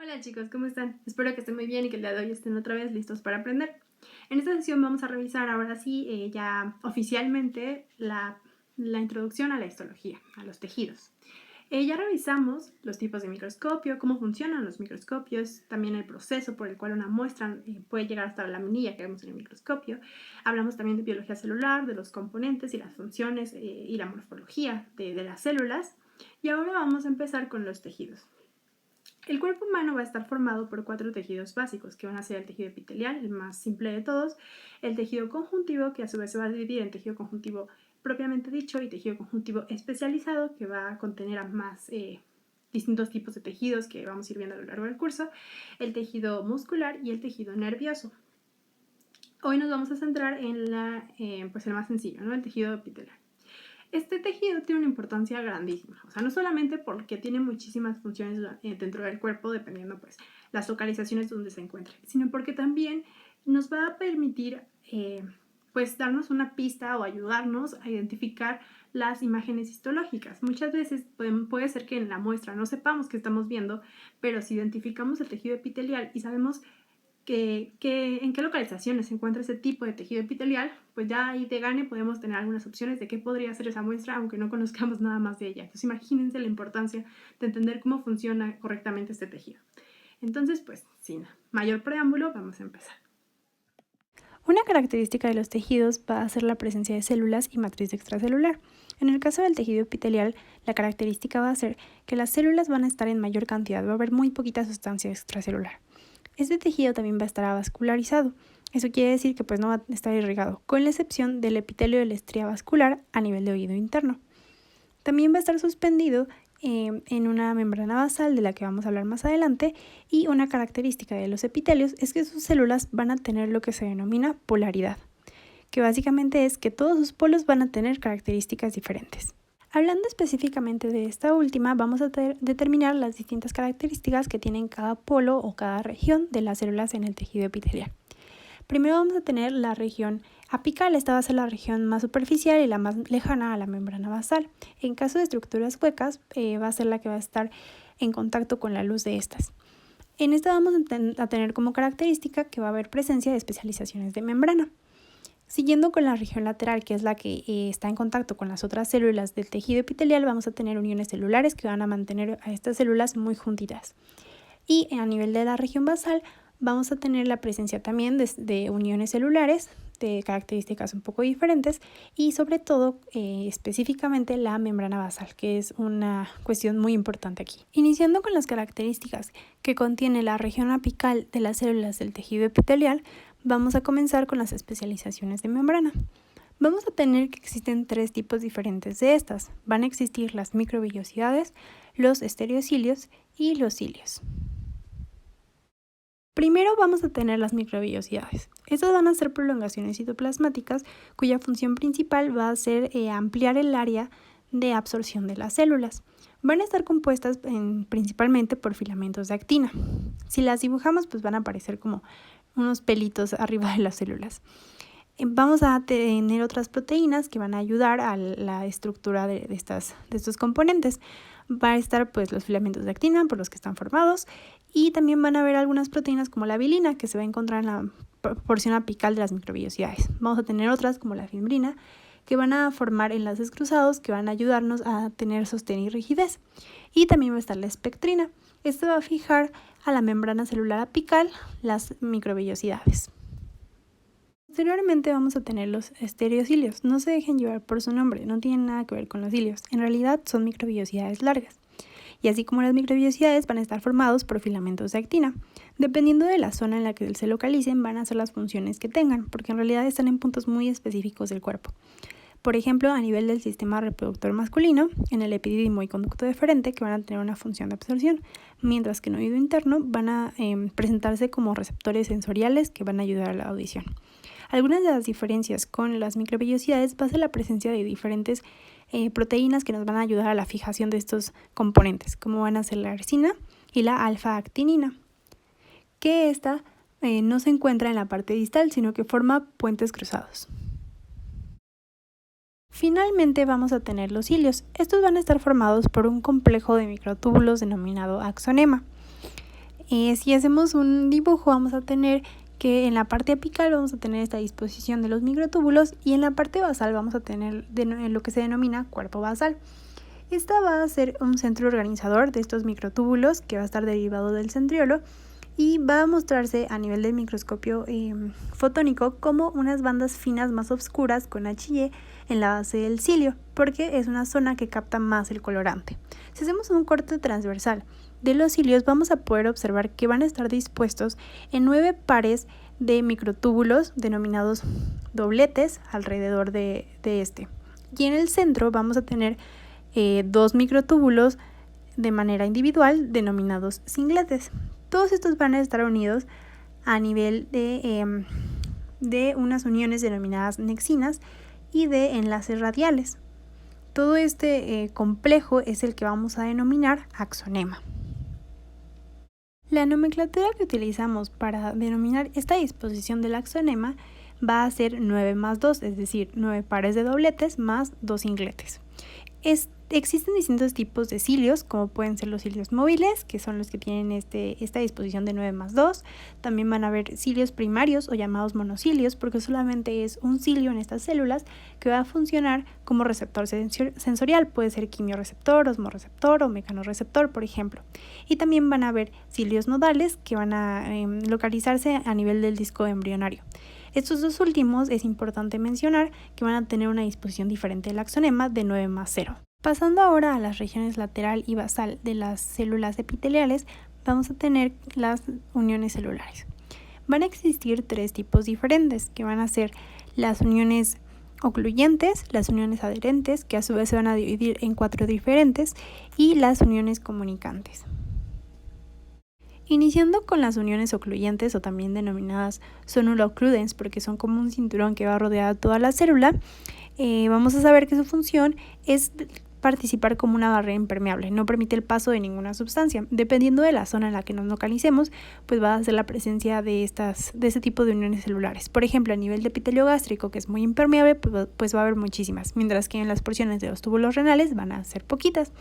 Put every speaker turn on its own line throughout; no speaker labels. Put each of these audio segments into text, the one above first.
Hola chicos, ¿cómo están? Espero que estén muy bien y que el día de hoy estén otra vez listos para aprender. En esta sesión vamos a revisar ahora sí ya oficialmente la introducción a la histología, a los tejidos. Ya revisamos los tipos de microscopio, cómo funcionan los microscopios, también el proceso por el cual una muestra puede llegar hasta la laminilla que vemos en el microscopio. Hablamos también de biología celular, de los componentes y las funciones y la morfología de las células. Y ahora vamos a empezar con los tejidos. El cuerpo humano va a estar formado por 4 tejidos básicos, que van a ser el tejido epitelial, el más simple de todos, el tejido conjuntivo, que a su vez se va a dividir en tejido conjuntivo propiamente dicho y tejido conjuntivo especializado, que va a contener a más distintos tipos de tejidos que vamos a ir viendo a lo largo del curso, el tejido muscular y el tejido nervioso. Hoy nos vamos a centrar en el más sencillo, ¿no? El tejido epitelial. Este tejido tiene una importancia grandísima, o sea, no solamente porque tiene muchísimas funciones dentro del cuerpo, dependiendo pues las localizaciones donde se encuentre, sino porque también nos va a permitir pues darnos una pista o ayudarnos a identificar las imágenes histológicas. Muchas veces puede ser que en la muestra no sepamos qué estamos viendo, pero si identificamos el tejido epitelial y sabemos en qué localizaciones se encuentra ese tipo de tejido epitelial, pues ya ahí de gane podemos tener algunas opciones de qué podría ser esa muestra, aunque no conozcamos nada más de ella. Entonces imagínense la importancia de entender cómo funciona correctamente este tejido. Entonces, pues sin mayor preámbulo, vamos a empezar.
Una característica de los tejidos va a ser la presencia de células y matriz extracelular. En el caso del tejido epitelial, la característica va a ser que las células van a estar en mayor cantidad, va a haber muy poquita sustancia extracelular. Este tejido también va a estar avascularizado. Eso quiere decir que pues no va a estar irrigado, con la excepción del epitelio de la estría vascular a nivel de oído interno. También va a estar suspendido en una membrana basal de la que vamos a hablar más adelante, y una característica de los epitelios es que sus células van a tener lo que se denomina polaridad, que básicamente es que todos sus polos van a tener características diferentes. Hablando específicamente de esta última, vamos a determinar las distintas características que tienen cada polo o cada región de las células en el tejido epitelial. Primero vamos a tener la región apical. Esta va a ser la región más superficial y la más lejana a la membrana basal. En caso de estructuras huecas, va a ser la que va a estar en contacto con la luz de estas. En esta vamos a tener como característica que va a haber presencia de especializaciones de membrana. Siguiendo con la región lateral, que es la que está en contacto con las otras células del tejido epitelial, vamos a tener uniones celulares que van a mantener a estas células muy juntitas. Y a nivel de la región basal, vamos a tener la presencia también de uniones celulares de características un poco diferentes, y sobre todo específicamente la membrana basal, que es una cuestión muy importante aquí. Iniciando con las características que contiene la región apical de las células del tejido epitelial, vamos a comenzar con las especializaciones de membrana. Vamos a tener que existen 3 tipos diferentes de estas. Van a existir las microvellosidades, los estereocilios y los cilios. Primero vamos a tener las microvellosidades. Estas van a ser prolongaciones citoplasmáticas cuya función principal va a ser ampliar el área de absorción de las células. Van a estar compuestas principalmente por filamentos de actina. Si las dibujamos, pues van a aparecer como unos pelitos arriba de las células. Vamos a tener otras proteínas que van a ayudar a la estructura de estos componentes. Va a estar pues los filamentos de actina por los que están formados, y también van a haber algunas proteínas como la bilina, que se va a encontrar en la porción apical de las microvellosidades. Vamos a tener otras como la fimbrina, que van a formar enlaces cruzados que van a ayudarnos a tener sostén y rigidez. Y también va a estar la espectrina. Esto va a fijar a la membrana celular apical las microvellosidades. Posteriormente vamos a tener los estereocilios. No se dejen llevar por su nombre, no tienen nada que ver con los cilios. En realidad son microvellosidades largas. Y así como las microvellosidades van a estar formados por filamentos de actina. Dependiendo de la zona en la que se localicen, van a ser las funciones que tengan, porque en realidad están en puntos muy específicos del cuerpo. Por ejemplo, a nivel del sistema reproductor masculino, en el epidídimo y conducto deferente, que van a tener una función de absorción, mientras que en oído interno van a presentarse como receptores sensoriales que van a ayudar a la audición. Algunas de las diferencias con las microvellosidades va a ser la presencia de diferentes proteínas que nos van a ayudar a la fijación de estos componentes, como van a ser la arsina y la alfa-actinina, que esta no se encuentra en la parte distal, sino que forma puentes cruzados. Finalmente vamos a tener los cilios. Estos van a estar formados por un complejo de microtúbulos denominado axonema. Si hacemos un dibujo vamos a tener que en la parte apical vamos a tener esta disposición de los microtúbulos y en la parte basal vamos a tener lo que se denomina cuerpo basal. Esta va a ser un centro organizador de estos microtúbulos que va a estar derivado del centriolo y va a mostrarse a nivel del microscopio fotónico como unas bandas finas más oscuras con H y E en la base del cilio, porque es una zona que capta más el colorante. Si hacemos un corte transversal de los cilios vamos a poder observar que van a estar dispuestos en 9 pares de microtúbulos denominados dobletes alrededor de este. Y en el centro vamos a tener 2 microtúbulos de manera individual denominados singletes. Todos estos van a estar unidos a nivel de unas uniones denominadas nexinas y de enlaces radiales. Todo este complejo es el que vamos a denominar axonema. La nomenclatura que utilizamos para denominar esta disposición del axonema va a ser 9 más 2, es decir, 9 pares de dobletes más 2 singletes. Existen distintos tipos de cilios, como pueden ser los cilios móviles, que son los que tienen esta disposición de 9 más 2. También van a haber cilios primarios o llamados monocilios, porque solamente es un cilio en estas células que va a funcionar como receptor sensorial. Puede ser quimioreceptor, osmoreceptor o mecanorreceptor, por ejemplo. Y también van a haber cilios nodales que van a localizarse a nivel del disco embrionario. Estos dos últimos es importante mencionar que van a tener una disposición diferente del axonema de 9 más 0. Pasando ahora a las regiones lateral y basal de las células epiteliales, vamos a tener las uniones celulares. Van a existir 3 tipos diferentes, que van a ser las uniones ocluyentes, las uniones adherentes, que a su vez se van a dividir en 4 diferentes, y las uniones comunicantes. Iniciando con las uniones ocluyentes o también denominadas sonula occludens porque son como un cinturón que va a rodear toda la célula, vamos a saber que su función es participar como una barrera impermeable, no permite el paso de ninguna sustancia. Dependiendo de la zona en la que nos localicemos, pues va a ser la presencia de este tipo de uniones celulares. Por ejemplo, a nivel de epitelio gástrico, que es muy impermeable, pues va a haber muchísimas, mientras que en las porciones de los túbulos renales van a ser poquitas.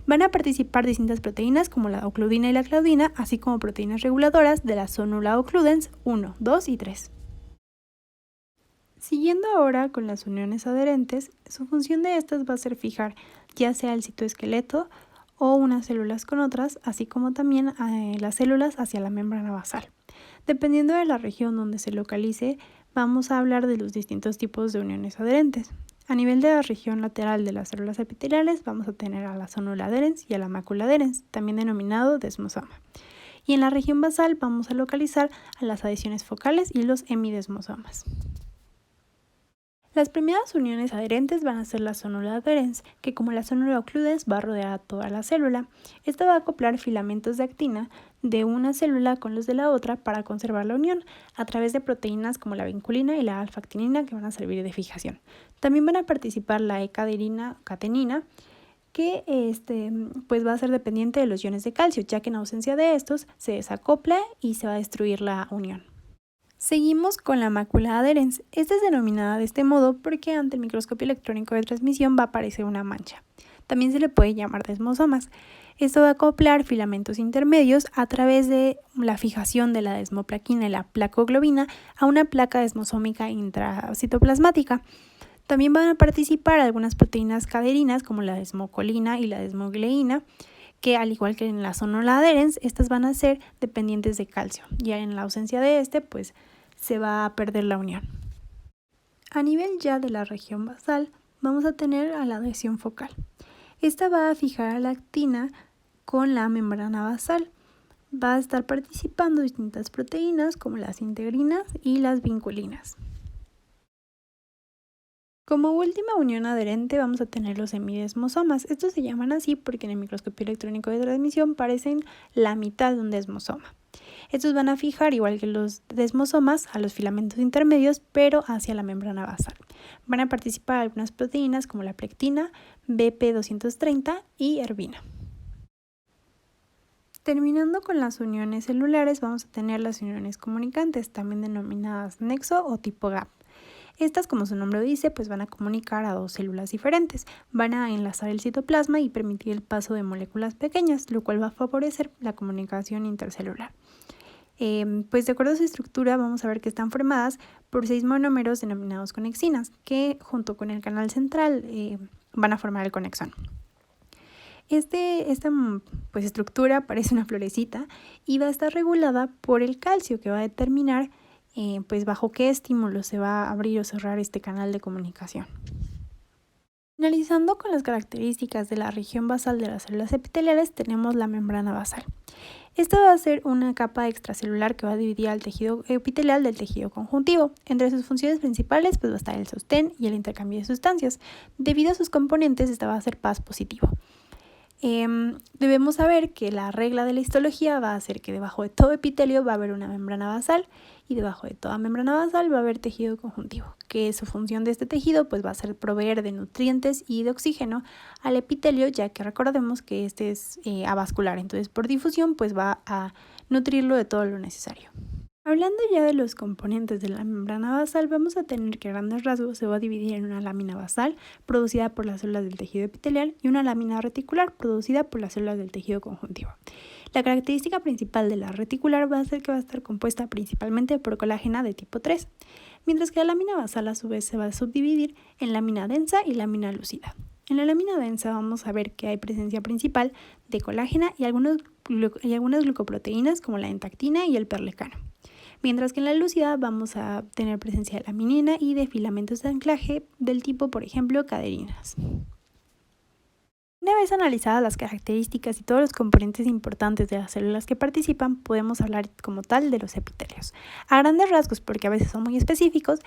Van a participar distintas proteínas como la ocludina y la claudina, así como proteínas reguladoras de la sonula occludens 1, 2 y 3. Siguiendo ahora con las uniones adherentes, su función de estas va a ser fijar ya sea el citoesqueleto o unas células con otras, así como también las células hacia la membrana basal. Dependiendo de la región donde se localice, vamos a hablar de los distintos tipos de uniones adherentes. A nivel de la región lateral de las células epiteliales vamos a tener a la sonula adherens y a la mácula adherens, también denominado desmosoma. Y en la región basal vamos a localizar a las adhesiones focales y los hemidesmosomas. Las primeras uniones adherentes van a ser la sonula adherens, que como la sonula occludens va a rodear a toda la célula. Esta va a acoplar filamentos de actina de una célula con los de la otra para conservar la unión a través de proteínas como la vinculina y la alfa-actinina que van a servir de fijación. También van a participar la E-catenina, que pues va a ser dependiente de los iones de calcio, ya que en ausencia de estos se desacopla y se va a destruir la unión. Seguimos con la mácula adherens. Esta es denominada de este modo porque ante el microscopio electrónico de transmisión va a aparecer una mancha. También se le puede llamar desmosomas. Esto va a acoplar filamentos intermedios a través de la fijación de la desmoplaquina y la placoglobina a una placa desmosómica intracitoplasmática. También van a participar algunas proteínas caderinas como la desmocolina y la desmogleína, que al igual que en la sonula adherens, estas van a ser dependientes de calcio. Ya en la ausencia de pues se va a perder la unión. A nivel ya de la región basal, vamos a tener a la adhesión focal. Esta va a fijar a la actina con la membrana basal. Va a estar participando distintas proteínas como las integrinas y las vinculinas. Como última unión adherente vamos a tener los hemidesmosomas. Estos se llaman así porque en el microscopio electrónico de transmisión parecen la mitad de un desmosoma. Estos van a fijar, igual que los desmosomas, a los filamentos intermedios, pero hacia la membrana basal. Van a participar algunas proteínas como la plectina, BP230 y herbina. Terminando con las uniones celulares, vamos a tener las uniones comunicantes, también denominadas nexo o tipo gap. Estas, como su nombre lo dice, pues van a comunicar a dos células diferentes, van a enlazar el citoplasma y permitir el paso de moléculas pequeñas, lo cual va a favorecer la comunicación intercelular. Pues de acuerdo a su estructura vamos a ver que están formadas por 6 monómeros denominados conexinas, que junto con el canal central van a formar el conexón. Esta pues, estructura parece una florecita y va a estar regulada por el calcio, que va a determinar pues bajo qué estímulo se va a abrir o cerrar este canal de comunicación. Finalizando con las características de la región basal de las células epiteliales, tenemos la membrana basal. Esta va a ser una capa extracelular que va a dividir al tejido epitelial del tejido conjuntivo. Entre sus funciones principales pues va a estar el sostén y el intercambio de sustancias. Debido a sus componentes, esta va a ser paz positivo. Debemos saber que la regla de la histología va a ser que debajo de todo epitelio va a haber una membrana basal y debajo de toda membrana basal va a haber tejido conjuntivo, que su función de este tejido pues va a ser proveer de nutrientes y de oxígeno al epitelio, ya que recordemos que este es avascular, entonces por difusión pues va a nutrirlo de todo lo necesario. Hablando ya de los componentes de la membrana basal, vamos a tener que a grandes rasgos se va a dividir en una lámina basal producida por las células del tejido epitelial y una lámina reticular producida por las células del tejido conjuntivo. La característica principal de la reticular va a ser que va a estar compuesta principalmente por colágena de tipo 3, mientras que la lámina basal a su vez se va a subdividir en lámina densa y lámina lúcida. En la lámina densa vamos a ver que hay presencia principal de colágena y algunas glucoproteínas como la entactina y el perlecano. Mientras que en la lúcida vamos a tener presencia de laminina y de filamentos de anclaje del tipo, por ejemplo, caderinas. Una vez analizadas las características y todos los componentes importantes de las células que participan, podemos hablar como tal de los epitelios. A grandes rasgos, porque a veces son muy específicos,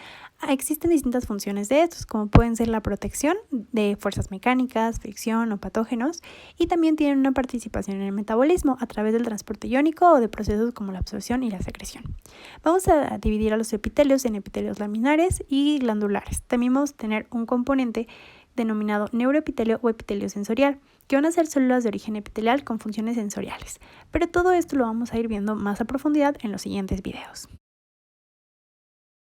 existen distintas funciones de estos, como pueden ser la protección de fuerzas mecánicas, fricción o patógenos, y también tienen una participación en el metabolismo a través del transporte iónico o de procesos como la absorción y la secreción. Vamos a dividir a los epitelios en epitelios laminares y glandulares. También vamos a tener un componente denominado neuroepitelio o epitelio sensorial, que van a ser células de origen epitelial con funciones sensoriales. Pero todo esto lo vamos a ir viendo más a profundidad en los siguientes videos.